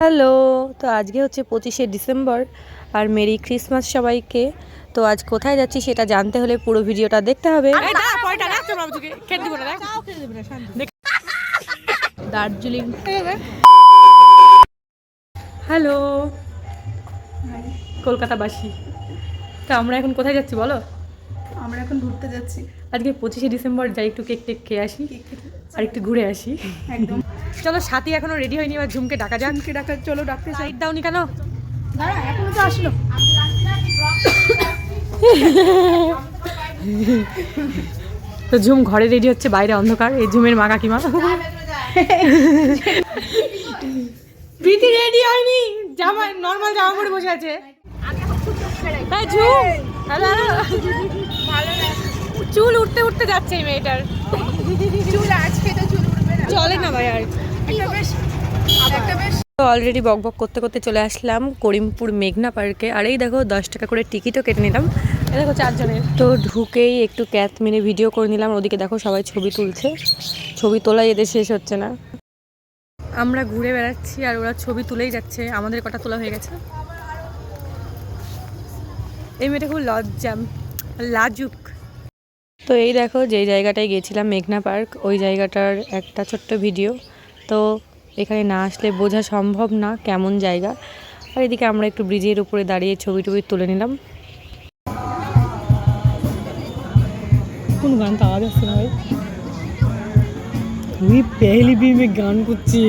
Hello, তো আজকে হচ্ছে 25শে ডিসেম্বর আর মেরি ক্রিসমাস সবাইকে। তো আজ কোথায় যাচ্ছি সেটা জানতে হলে পুরো ভিডিওটা দেখতে হবে। দার্জিলিং। হ্যালো কলকাতাবাসী, তো আমরা এখন কোথায় যাচ্ছি বলো? আমরা এখন ঘুরতে যাচ্ছি। আজকে 25শে ডিসেম্বর, যাই একটু কেক টেক খেয়ে আসি আর একটু ঘুরে আসি। একদম। চলো, সাথী এখনো রেডি হয়নি, এবার ঝুমকে ডাকা যাক। ঝুমকে ডাকা, চলো ডাকতে চাই। সাইড দাওনি কেন? দাঁড়া, এখনো তো আসলো। তো ঝুম ঘরে রেডি হচ্ছে, বাইরে অন্ধকার। এই ঝুমের মা কাকিমা। প্রীতি রেডি হয়নি, জামা নর্মাল জামা পরে বসে আছে। তাই ঝুম, চুল উঠতে উঠতে যাচ্ছে এই মেয়েটার। চুল আজকে তো চুল উঠবে না, চলে না ভাই। আর একটা বেশ অলরেডি বক বক করতে করতে চলে আসলাম করিমপুর মেঘনা পার্কে। আর এই দেখো 10 টাকা করে টিকিটও কেটে নিলাম। এই দেখো 4 জনের। তো ঢুকেই একটু ক্যাথ মেরে ভিডিও করে নিলাম। ওদিকে দেখো সবাই ছবি তুলছে, ছবি তোলাই এদের শেষ হচ্ছে না। আমরা ঘুরে বেড়াচ্ছি আর ওরা ছবি তুলেই যাচ্ছে। আমাদের কটা তোলা হয়ে গেছে। এই মেয়েটা খুব লাজুক। তো এই দেখো যেই জায়গাটায় গিয়েছিলাম মেঘনা পার্ক, ওই জায়গাটার একটা ছোট্ট ভিডিও। তো এখানে না আসলে বোঝা সম্ভব না কেমন জায়গা। আর এদিকে আমরা একটু ব্রিজের উপরে দাঁড়িয়ে ছবি টবি তুলে নিলাম। কোন গানটা আওয়াজ আসছে না ভাই? তুই পেহলি বিমে গান করছি।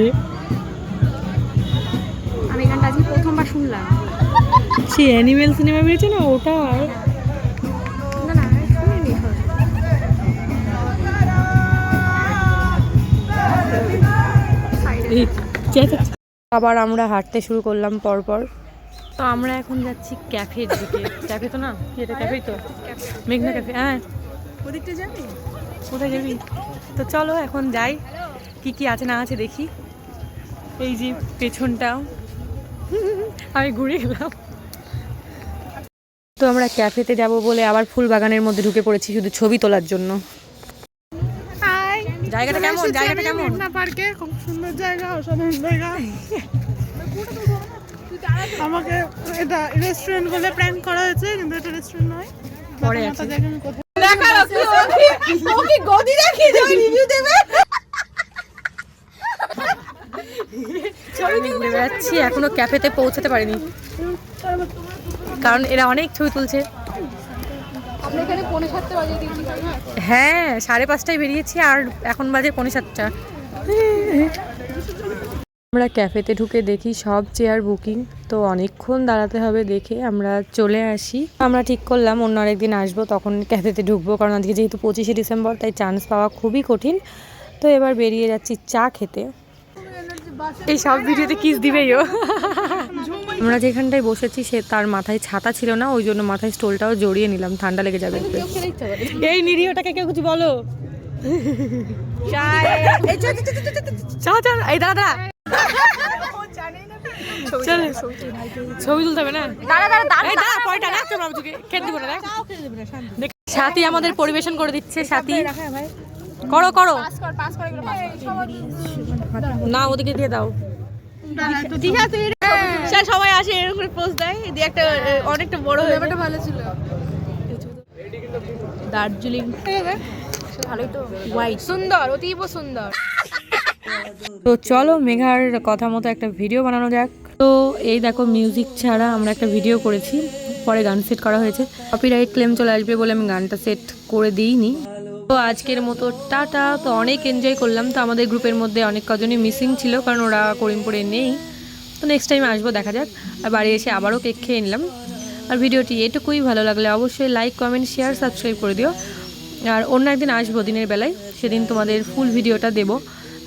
আমি গানটা আজকে প্রথমবার শুনলাম। সে অ্যানিমেল সিনেমা বেরিয়েছে না, ওটা। না না, শুনিনি। আবার আমরা হাঁটতে শুরু করলাম পরপর। তো আমরা এখন যাচ্ছি ক্যাফের দিকে। ক্যাফে তো না, এটা ক্যাফেই তো, মেঘনা ক্যাফে। হ্যাঁ, ওদিকটা যাবি? কোথায় যাবি? তো চলো এখন যাই, কি কি আছে না আছে দেখি। এই যে পেছনটাও আমি ঘুরে গেলাম। তো আমরা ক্যাফেতে যাব বলে আবার ফুল বাগানের মধ্যে ঢুকে পড়েছি শুধু ছবি তোলার জন্য। হাই, জায়গাটা কেমন? জায়গাটা কেমন? মেঘনা পার্কে খুব সুন্দর জায়গা, অসাধারণ জায়গা। আমাকে এটা রেস্টুরেন্ট বলে প্র্যাঙ্ক করা হয়েছে, কিন্তু এটা রেস্টুরেন্ট নয়। পরে আছে। ওকে গদি দেখিয়ে দেবে, রিভিউ দেবে। আমি ঘুরে বেড়াচ্ছি, এখনো ক্যাফেতে পৌঁছাতে পারিনি কারণ এরা অনেক ছবি তুলছে। আমরা এখানে 7:45 বাজে দিয়েছি। হ্যাঁ, 5:30টায় বেরিয়েছি আর এখন বাজে 7:45। আমরা ক্যাফেতে ঢুকে দেখি সব চেয়ার বুকিং, তো অনেকক্ষণ দাঁড়াতে হবে দেখে আমরা চলে আসি। আমরা ঠিক করলাম অন্য আরেকদিন আসবো, তখন ক্যাফেতে ঢুকবো, কারণ আজকে যেহেতু 25শে ডিসেম্বর তাই চান্স পাওয়া খুবই কঠিন। তো এবার বেরিয়ে যাচ্ছি চা খেতে। এই সব ভিডিওতে কিস দিবেই ও। আমরা যেখানটায় বসেছি সে তার মাথায় ছাতা ছিল না, ওই জন্য মাথায় স্টোলটাও জড়িয়ে নিলাম, ঠান্ডা লেগে যাবে। এই নিরীহটাকে কেউ কিছু বলো। এই দাদা ছবি তুলতে হবে না? সাথী আমাদের পরিবেশন করে দিচ্ছে। সাথী করো করো না, ওদিকে দিয়ে দাও। ঠিক আছে, সবাই আসে এরকম পোস্ট দেয়, দিয়ে একটা অনেকটা বড় হয়ে যাবে। ভালো ছিল। দার্জিলিং ভালোই তো, হোয়াইট, সুন্দর, অতীব সুন্দর। তো চলো মেঘার কথা মতো একটা ভিডিও বানানো যাক। তো এই দেখো মিউজিক ছাড়া আমরা একটা ভিডিও করেছি, পরে গান সেট করা হয়েছে। কপিরাইট ক্লেম চলে আসবে বলে আমি গানটা সেট করে দিইনি। তো আজকের মতো টাটা। তো অনেক এনজয় করলাম। তো আমাদের গ্রুপের মধ্যে অনেক কজনই মিসিং ছিল, কারণ ওরা করিমপুরে নেই। তো নেক্সট টাইম আসবো, দেখা যাক। আর বাড়ি এসে আবারও কেক খেয়ে নিলাম। আর ভিডিওটি এটুকুই, ভালো লাগলে অবশ্যই লাইক, কমেন্ট, শেয়ার, সাবস্ক্রাইব করে দিও। আর অন্য একদিন আসবো দিনের বেলায়, সেদিন তোমাদের ফুল ভিডিওটা দেবো।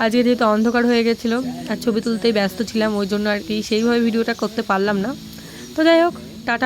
আজকে যেহেতু অন্ধকার হয়ে গেছিলো আর ছবি তুলতেই ব্যস্ত ছিলাম, ওই জন্য আর কি সেইভাবে ভিডিওটা করতে পারলাম না। তো যাই হোক, টাটা।